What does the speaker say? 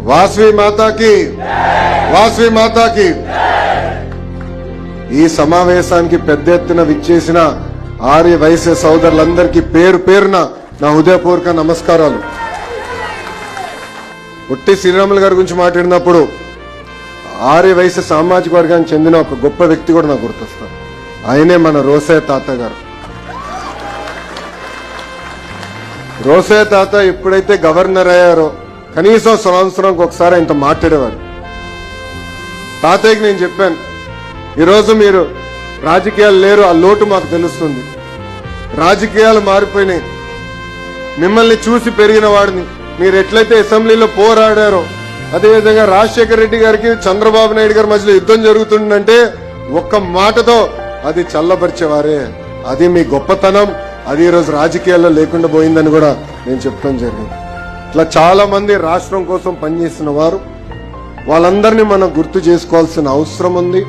వాసవి మాతాకి వాసవి మాతాకి. ఈ సమావేశానికి పెద్ద ఎత్తున విచ్చేసిన ఆర్య వైశ్య సోదరులందరికీ పేరు పేరున నా హృదయపూర్వక నమస్కారాలు. పొట్టి శ్రీరాములు గారి గురించి మాట్లాడినప్పుడు ఆర్య వైశ్య సామాజిక వర్గానికి చెందిన ఒక గొప్ప వ్యక్తి కూడా నాకు గుర్తొస్తారు. ఆయనే మన రోసయ్య తాత గారు. రోసయ్య తాత ఎప్పుడైతే గవర్నర్ అయ్యారో కనీసం సంవత్సరానికి ఒకసారి ఆయనతో మాట్లాడేవారు. తాతయ్యకి నేను చెప్పాను, ఈరోజు మీరు రాజకీయాలు లేరు, ఆ లోటు మాకు తెలుస్తుంది. రాజకీయాలు మారిపోయినాయి. మిమ్మల్ని చూసి పెరిగిన వాడిని, మీరు ఎట్లయితే అసెంబ్లీలో పోరాడారో అదేవిధంగా రాజశేఖర రెడ్డి గారికి చంద్రబాబు నాయుడు గారి మధ్యలో యుద్ధం జరుగుతుందంటే ఒక్క మాటతో అది చల్లబరిచేవారే. అది మీ గొప్పతనం. అది ఈరోజు రాజకీయాల్లో లేకుండా పోయిందని కూడా నేను చెప్తాం జరిగింది. ఇట్లా చాలా మంది రాష్ట్రం కోసం పనిచేస్తున్న వారు, వాళ్ళందరినీ మనం గుర్తు చేసుకోవాల్సిన అవసరం ఉంది.